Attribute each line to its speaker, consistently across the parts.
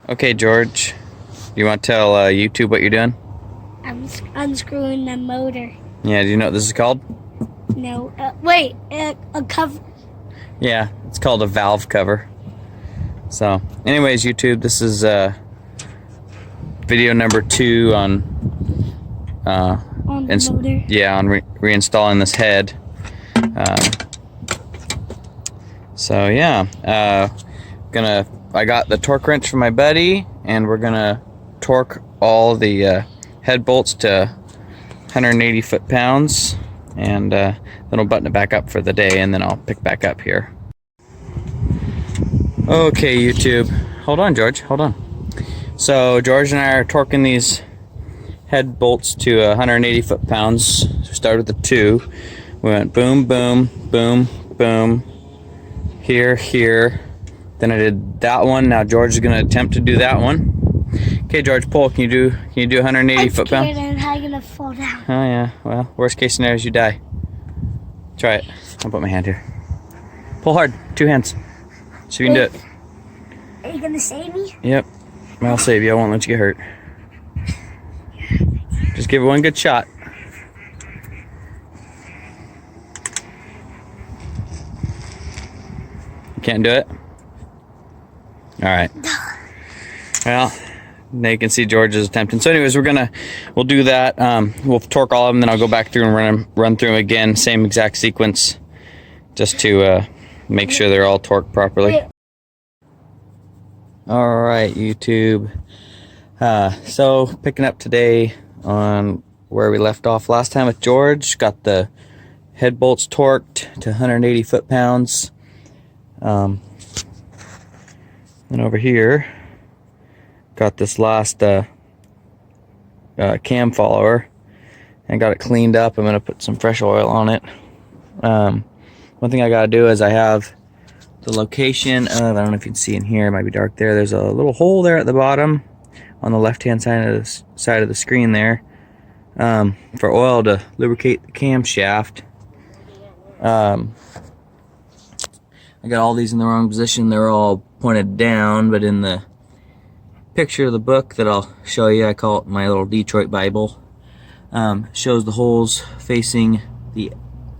Speaker 1: Okay, George, you want to tell YouTube what you're doing?
Speaker 2: I'm unscrewing the motor.
Speaker 1: Yeah, do you know what this is called?
Speaker 2: No, wait, a cover.
Speaker 1: Yeah, it's called a valve cover. So, anyways, YouTube, this is video number 2 on
Speaker 2: On the motor.
Speaker 1: Yeah, on reinstalling this head. So yeah, I got the torque wrench from my buddy, and we're gonna torque all the head bolts to 180 foot-pounds, and then we'll button it back up for the day, and then I'll pick back up here. Okay, YouTube, hold on, George, hold on. So George and I are torquing these head bolts to 180 foot-pounds. So we started with the 2. We went boom, boom, boom, boom, here, here. Then I did that one. Now George is going to attempt to do that one. Okay, George, pull. Can you do 180 foot-pounds?
Speaker 2: I'm scared I'm gonna fall down.
Speaker 1: Oh yeah. Well, worst case scenario is you die. Try it. I'll put my hand here. Pull hard. 2 hands. So you can do it.
Speaker 2: Are you gonna save me?
Speaker 1: Yep. I'll save you. I won't let you get hurt. Just give it one good shot. You can't do it? Alright. Well, now you can see George is attempting. So anyways, we'll do that. We'll torque all of them, then I'll go back through and run through them again. Same exact sequence. Just to make sure they're all torqued properly. Alright, YouTube. So picking up today on where we left off last time with George. Got the head bolts torqued to 180 foot-pounds. And over here, got this last cam follower and got it cleaned up. I'm going to put some fresh oil on it. One thing I got to do is I have the location of, I don't know if you can see in here, it might be dark there. There's a little hole there at the bottom on the left-hand side of the screen there, for oil to lubricate the camshaft. I got all these in the wrong position. They're all pointed down, but in the picture of the book that I'll show you, I call it my little Detroit Bible, shows the holes facing the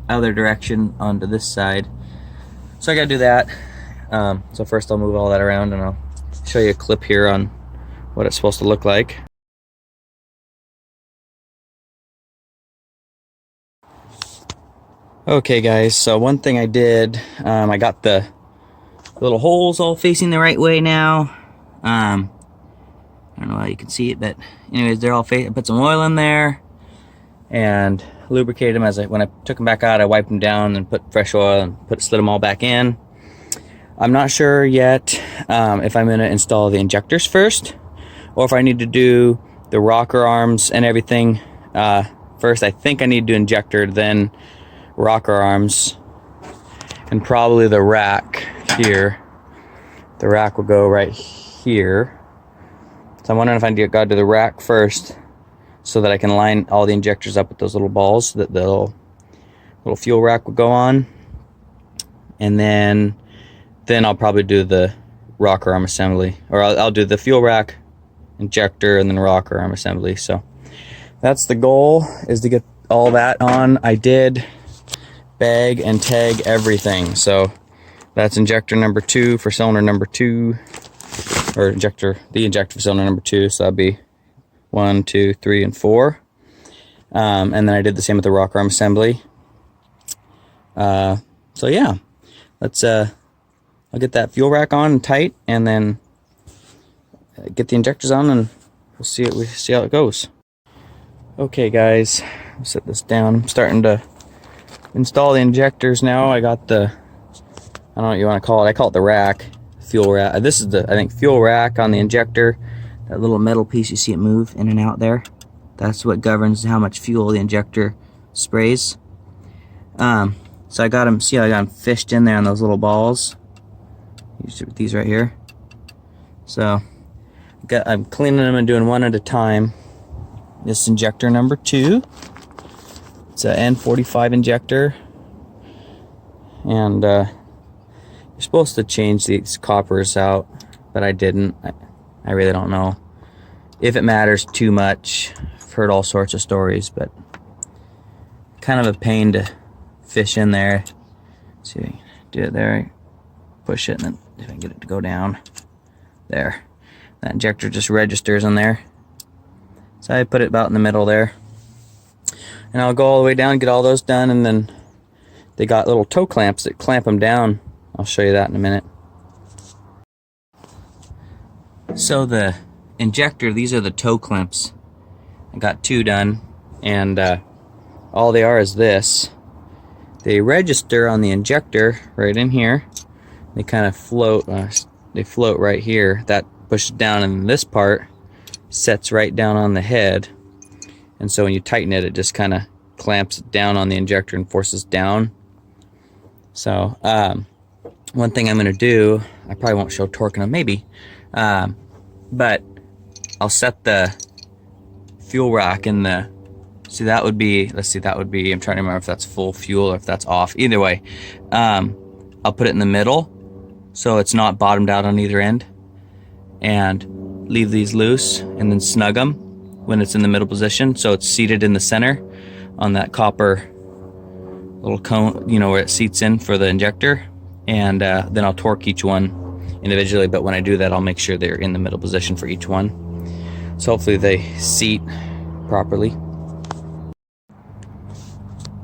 Speaker 1: other direction onto this side. So I gotta do that. So first I'll move all that around, and I'll show you a clip here on what it's supposed to look like. Okay guys, so one thing I did, I got the little holes all facing the right way now. I don't know how you can see it, but anyways, they're all facing. I put some oil in there and lubricated them. When I took them back out, I wiped them down and put fresh oil and slid them all back in. I'm not sure yet if I'm going to install the injectors first, or if I need to do the rocker arms and everything first. I think I need to do injector, then rocker arms, and probably the rack here. The rack will go right here. So I'm wondering if I got to do the rack first, so that I can line all the injectors up with those little balls that the little fuel rack will go on. And then I'll probably do the rocker arm assembly, or I'll do the fuel rack, injector, and then rocker arm assembly. So that's the goal, is to get all that on. I did bag and tag everything. So that's injector number 2 for cylinder number 2, or the injector for cylinder number 2. So that'll be 1, 2, 3, and 4. And then I did the same with the rocker arm assembly. So yeah, I'll get that fuel rack on and tight, and then get the injectors on, and we'll see how it goes. Okay guys, I'll set this down. I'm starting to install the injectors now. I got I don't know what you want to call it. I call it the rack, fuel rack. This is I think fuel rack on the injector. That little metal piece, you see it move in and out there. That's what governs how much fuel the injector sprays. So I got them. See how I got them fished in there on those little balls. These right here. So I'm cleaning them and doing one at a time. This injector number 2. It's an N45 injector, and you're supposed to change these coppers out, but I didn't. I really don't know if it matters too much. I've heard all sorts of stories, but kind of a pain to fish in there. Let's see if I can do it there. Push it, and then if I can get it to go down. There. That injector just registers in there. So I put it about in the middle there. And I'll go all the way down, get all those done, and then they got little toe clamps that clamp them down. I'll show you that in a minute. So the injector, these are the toe clamps. I got 2 done, and all they are is this. They register on the injector right in here. They kind of float, they float right here. That pushes down, and this part sets right down on the head. And so when you tighten it, it just kind of clamps down on the injector and forces down. So one thing I'm going to do, I probably won't show torquing them, maybe, but I'll set the fuel rack in the, see that would be, let's see, that would be, I'm trying to remember if that's full fuel or if that's off. Either way, I'll put it in the middle so it's not bottomed out on either end, and leave these loose and then snug them when it's in the middle position, so it's seated in the center on that copper little cone, you know, where it seats in for the injector. And then I'll torque each one individually, but when I do that, I'll make sure they're in the middle position for each one, so hopefully they seat properly.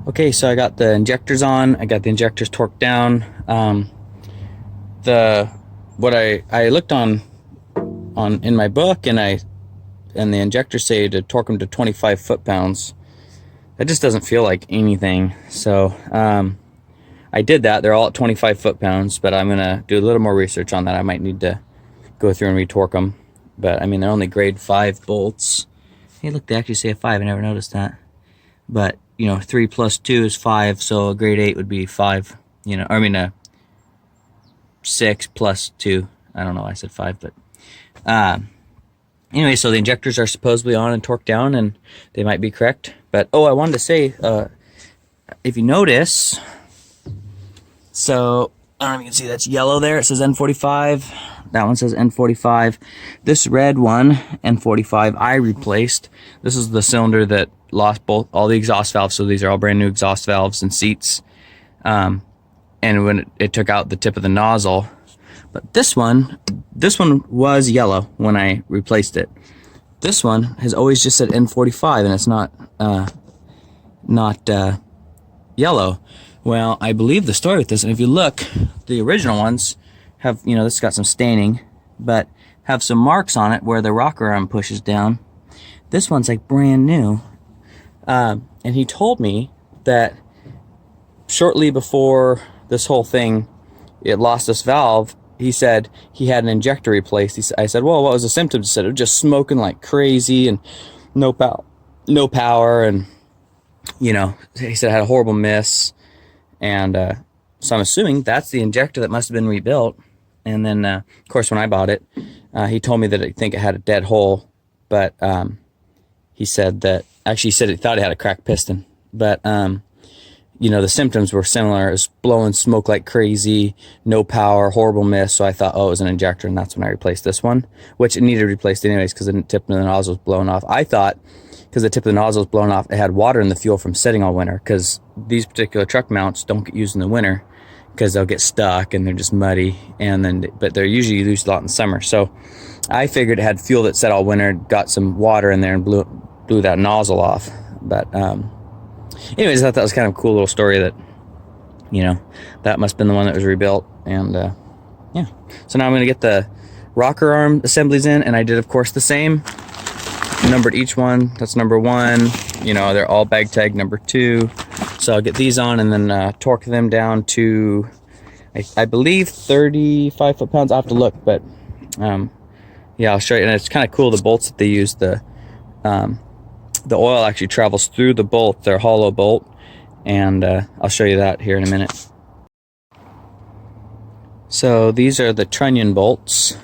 Speaker 1: Okay, so I got the injectors on, I got the injectors torqued down. What I looked on in my book, and the injectors say to torque them to 25 foot-pounds. That just doesn't feel like anything. So I did that. They're all at 25 foot-pounds, but I'm gonna do a little more research on that. I might need to go through and retorque them. But I mean, they're only grade 5 bolts. Hey, look, they actually say a 5. I never noticed that. But you know, 3 plus 2 is 5, so a grade 8 would be 5. You know, I mean 6 plus 2. I don't know why I said 5, but anyway, so the injectors are supposedly on and torqued down, and they might be correct. But oh, I wanted to say, if you notice, so I don't know if you can see, that's yellow there. It says N45. That one says N45. This red one, N45, I replaced. This is the cylinder that lost all the exhaust valves. So these are all brand new exhaust valves and seats. And when it took out the tip of the nozzle. But this one was yellow when I replaced it. This one has always just said N45, and it's not yellow. Well, I believe the story with this, and if you look, the original ones have, you know, this has got some staining, but have some marks on it where the rocker arm pushes down. This one's like brand new. And he told me that shortly before this whole thing, it lost this valve, he said he had an injector replaced. I said, well, what was the symptoms? He said it was just smoking like crazy and no power, and you know, he said it had a horrible miss. And so I'm assuming that's the injector that must have been rebuilt. And then, of course, when I bought it, he told me that I think it had a dead hole, but he said that, actually he said he thought it had a cracked piston, but you know, the symptoms were similar. It was blowing smoke like crazy, no power, horrible miss. So I thought, oh, it was an injector, and that's when I replaced this one, which it needed replaced anyways because the tip of the nozzle was blown off. I thought because the tip of the nozzle was blown off, it had water in the fuel from sitting all winter, because these particular truck mounts don't get used in the winter because they'll get stuck and they're just muddy, and then but they're usually used a lot in the summer. So I figured it had fuel that sat all winter, got some water in there and blew that nozzle off. But anyways, I thought that was kind of a cool little story that, you know, that must have been the one that was rebuilt. And yeah, so now I'm going to get the rocker arm assemblies in, and I did, of course, the same. Numbered each one. That's number 1. You know, they're all bag tag number 2. So I'll get these on and then torque them down to, I believe, 35 foot-pounds. I'll have to look, but yeah, I'll show you. And it's kind of cool, the bolts that they use. The oil actually travels through the bolt. They're hollow bolt, and I'll show you that here in a minute. So these are the trunnion bolts,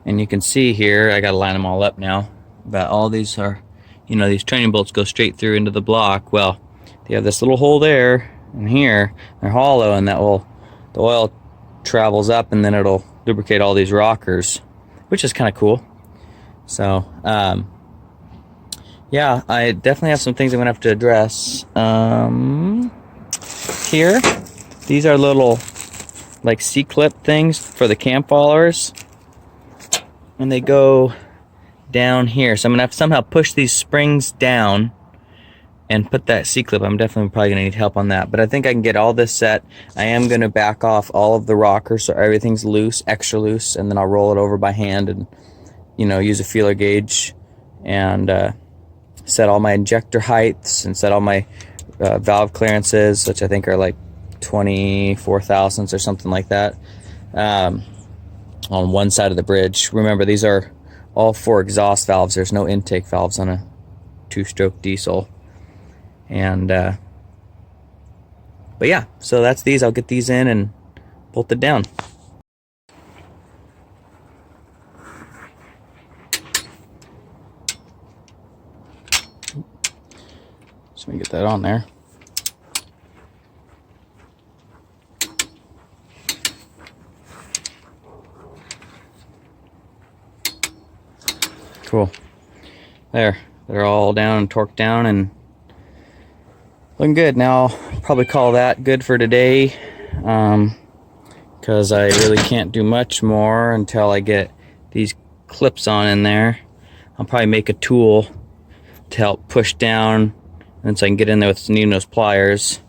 Speaker 1: and you can see here, I gotta line them all up now, but all these are, you know, these trunnion bolts go straight through into the block. Well, they have this little hole there and here, they're hollow, and the oil travels up, and then it'll lubricate all these rockers, which is kind of cool. So, yeah, I definitely have some things I'm gonna have to address. Here, these are little like C-clip things for the cam followers, and they go down here. So I'm gonna have to somehow push these springs down and put that C-clip. I'm definitely probably gonna need help on that, but I think I can get all this set. I am gonna back off all of the rockers so everything's loose, extra loose, and then I'll roll it over by hand and, you know, use a feeler gauge and set all my injector heights and set all my valve clearances, which I think are like 24 thousandths or something like that, on one side of the bridge. Remember, these are all 4 exhaust valves. There's no intake valves on a 2-stroke diesel. And but yeah, so that's these. I'll get these in and bolt it down. So let me get that on there. Cool. There, they're all down and torqued down and looking good. Now I'll probably call that good for today, because I really can't do much more until I get these clips on in there. I'll probably make a tool to help push down, and so I can get in there with needing those pliers.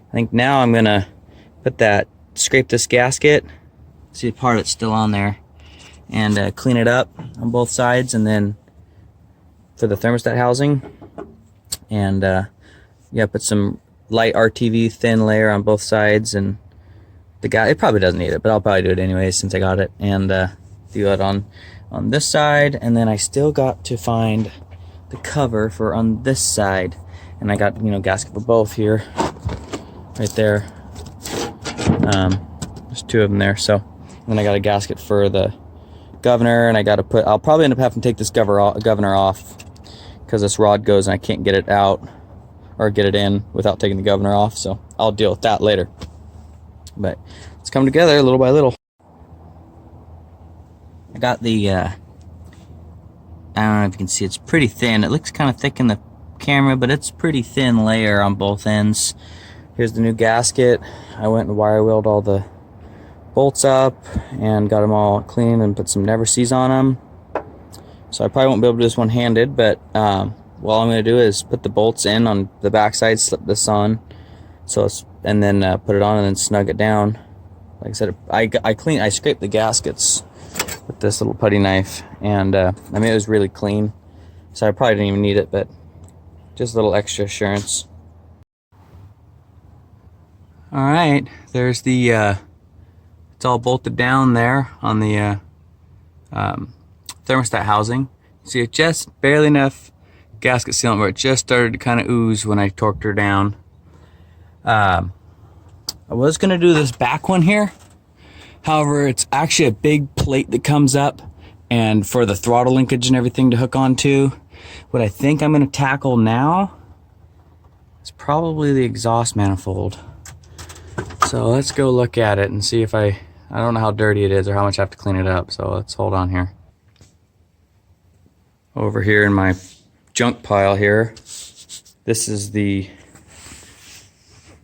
Speaker 1: I think now I'm gonna scrape this gasket. See, part of it's still on there, and clean it up on both sides, and then for the thermostat housing, and yeah, put some light RTV thin layer on both sides, and it probably doesn't need it, but I'll probably do it anyways since I got it, and do it on this side. And then I still got to find the cover for on this side, and I got, you know, gasket for both here, right there. There's 2 of them there. So, and then I got a gasket for the governor, and I'll probably end up having to take this governor off, because this rod goes and I can't get it out or get it in without taking the governor off. So I'll deal with that later. But it's come together little by little. I got the I don't know if you can see, it's pretty thin. It looks kind of thick in the camera, but it's pretty thin layer on both ends. Here's the new gasket. I went and wire wheeled all the bolts up and got them all clean and put some never sees on them. So I probably won't be able to do this one-handed, but what I'm going to do is put the bolts in on the backside, slip this on, and then put it on and then snug it down. Like I said, I scraped the gaskets with this little putty knife, and I mean, it was really clean, so I probably didn't even need it, but just a little extra assurance. All right, there's the it's all bolted down there on the thermostat housing. See, it just barely enough gasket sealant where it just started to kind of ooze when I torqued her down. I was gonna do this back one here, however, it's actually a big plate that comes up, and for the throttle linkage and everything to hook onto. What I think I'm gonna tackle now is probably the exhaust manifold. So let's go look at it and see if I don't know how dirty it is or how much I have to clean it up, so let's hold on here. Over here in my junk pile here, this is the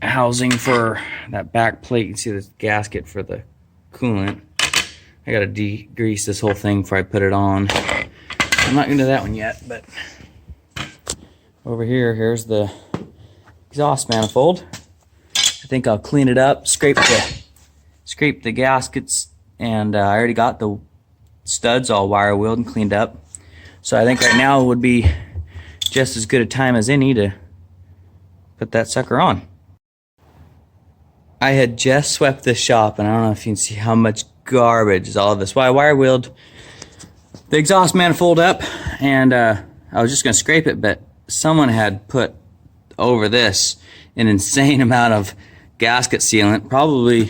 Speaker 1: housing for that back plate. You can see this gasket for the coolant. I gotta degrease this whole thing before I put it on. I'm not gonna do that one yet, but over here, here's the exhaust manifold. I think I'll clean it up, scrape the gaskets, and I already got the studs all wire wheeled and cleaned up. So I think right now would be just as good a time as any to put that sucker on. I had just swept this shop, and I don't know if you can see how much garbage is all of this. Well, I wire wheeled the exhaust manifold up, and I was just gonna scrape it, but someone had put over this an insane amount of gasket sealant, probably,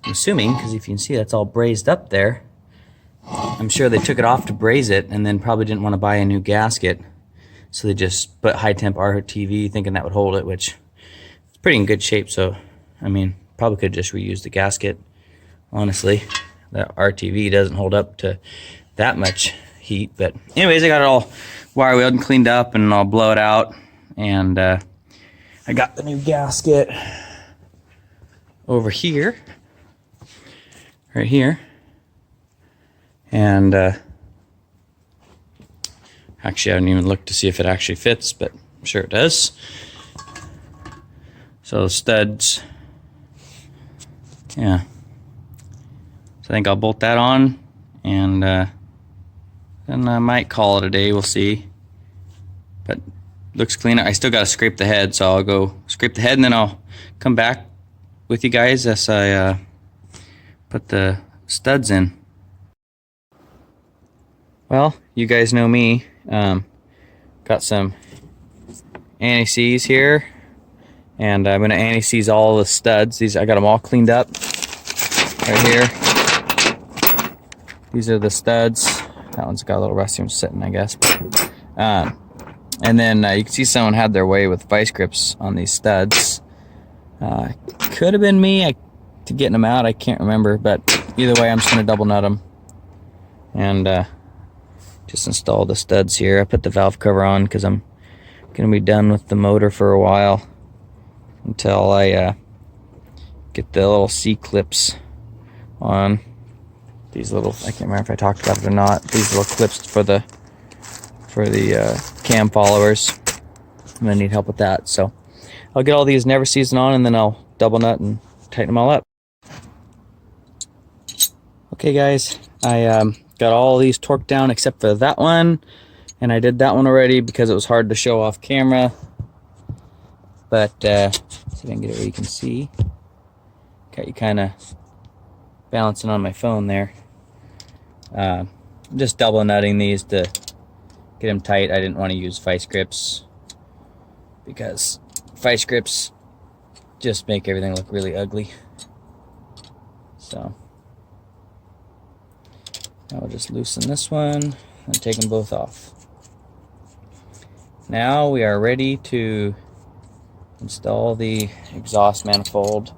Speaker 1: I'm assuming, because if you can see that's all brazed up there. I'm sure they took it off to braze it and then probably didn't want to buy a new gasket, so they just put high temp RTV thinking that would hold it, which is pretty in good shape. So I mean, probably could just reuse the gasket, honestly. the RTV doesn't hold up to that much heat. But anyways, I got it all wire wheeled and cleaned up, and I'll blow it out. And I got the new gasket over here, right here. And actually, I haven't even looked to see if it actually fits, but I'm sure it does. So the studs, yeah. So I think I'll bolt that on, and then I might call it a day. We'll see. But looks clean. I still got to scrape the head, so I'll go scrape the head, and then I'll come back with you guys as I put the studs in. Well, you guys know me. Got some anti-seize here, and I'm going to anti-seize all the studs. These, I got them all cleaned up right here. These are the studs. That one's got a little rusty one sitting, I guess. And then you can see someone had their way with vice grips on these studs. Could have been me to getting them out. I can't remember, but either way, I'm just going to double nut them and just install the studs here. I put the valve cover on because I'm going to be done with the motor for a while until I get the little C-clips on. These little, I can't remember if I talked about it or not, these little clips for the cam followers. I'm going to need help with that. So I'll get all these never seasoned on, and then I'll double nut and tighten them all up. Okay guys, I got all these torqued down except for that one, and I did that one already because it was hard to show off camera. But see if I can get it where you can see. Got you kind of balancing on my phone there. I'm just double nutting these to get them tight. I didn't want to use vice grips because vice grips just make everything look really ugly. So I'll just loosen this one and take them both off. Now we are ready to install the exhaust manifold.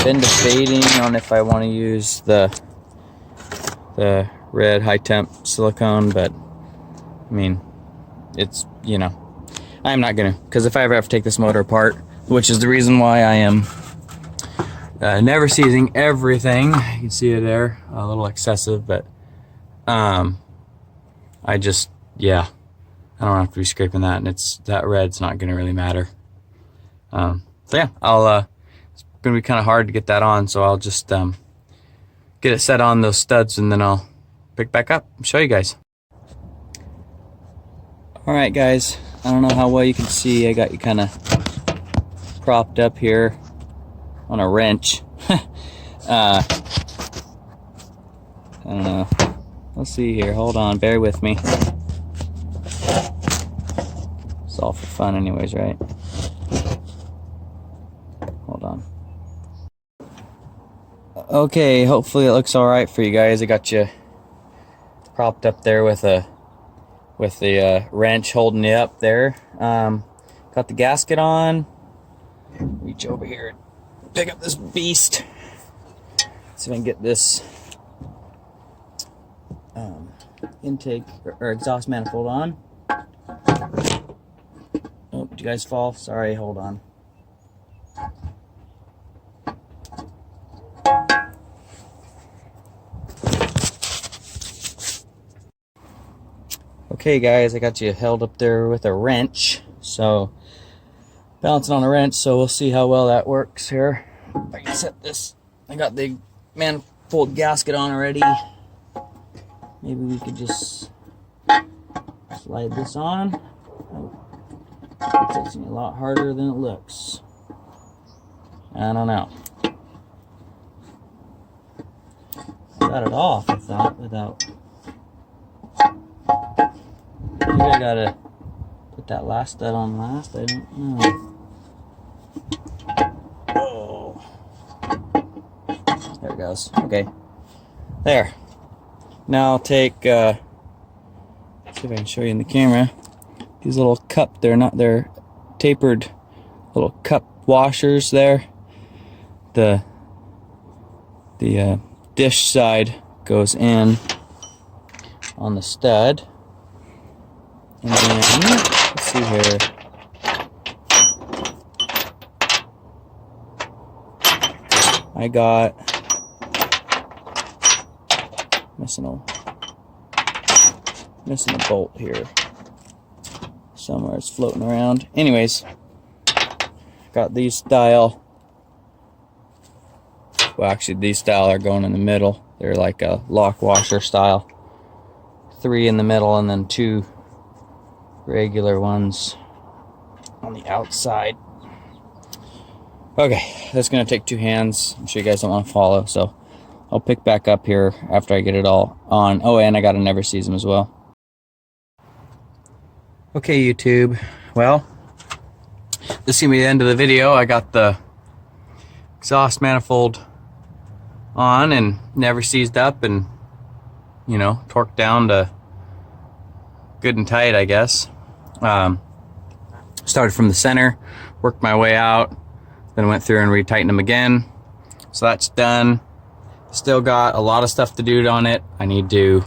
Speaker 1: Been debating on if I want to use the red high temp silicone, but I mean, it's, you know, I'm not gonna, because if I ever have to take this motor apart, which is the reason why I am never seizing everything. You can see it there, a little excessive, but I just, yeah, I don't have to be scraping that, and it's, that red's not gonna really matter. So yeah, it's gonna be kind of hard to get that on, so I'll just get it set on those studs, and then I'll pick back up and show you guys. Alright guys, I don't know how well you can see, I got you kind of propped up here on a wrench. I don't know. Let's see here, hold on, bear with me. It's all for fun anyways, right? Hold on. Okay, hopefully it looks alright for you guys. I got you propped up there with the wrench holding you up there. Got the gasket on. Reach over here and pick up this beast. See if I can get this intake or exhaust manifold on. Oh, did you guys fall? Sorry, hold on. Okay guys, I got you held up there with a wrench, so balancing on a wrench, so we'll see how well that works here. If I can set this, I got the manifold gasket on already. Maybe we could just slide this on. Oh, it's a lot harder than it looks. I don't know. I got it off, I thought, without. Maybe I gotta put that last stud on last. I don't know. Oh. There it goes. Okay. There. Now I'll take, see if I can show you in the camera, these little cup, they're tapered little cup washers there. The dish side goes in on the stud. And then, let's see here. I got missing a bolt here. Somewhere it's floating around. Anyways, got these style. Well, actually, these style are going in the middle. They're like a lock washer style. 3 in the middle and then 2 regular ones on the outside. Okay, that's gonna take 2 hands. I'm sure you guys don't want to follow, so I'll pick back up here after I get it all on. Oh, and I got a never sees them as well. Okay, YouTube. Well, this is gonna be the end of the video. I got the exhaust manifold on and never seized up and, you know, torqued down to good and tight, I guess. Started from the center, worked my way out, then went through and retightened them again. So that's done. Still got a lot of stuff to do on it. I need to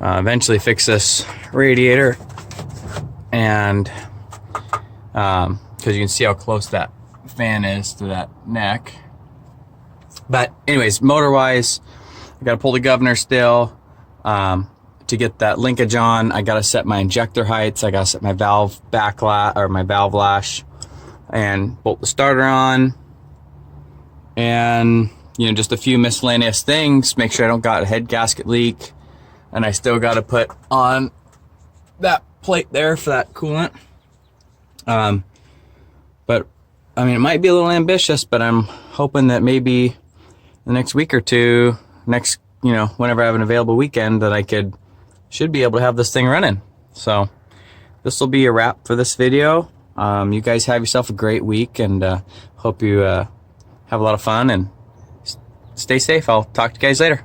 Speaker 1: eventually fix this radiator, and because you can see how close that fan is to that neck. But anyways, motor wise, I gotta pull the governor still. To get that linkage on, I gotta set my injector heights, I gotta set my valve backlash or my valve lash, and bolt the starter on, and you know, just a few miscellaneous things. Make sure I don't got a head gasket leak, and I still gotta put on that plate there for that coolant. But I mean, it might be a little ambitious, but I'm hoping that maybe the next week or two, you know, whenever I have an available weekend, that I should be able to have this thing running. So this will be a wrap for this video. You guys have yourself a great week, and hope you have a lot of fun and stay safe. I'll talk to you guys later.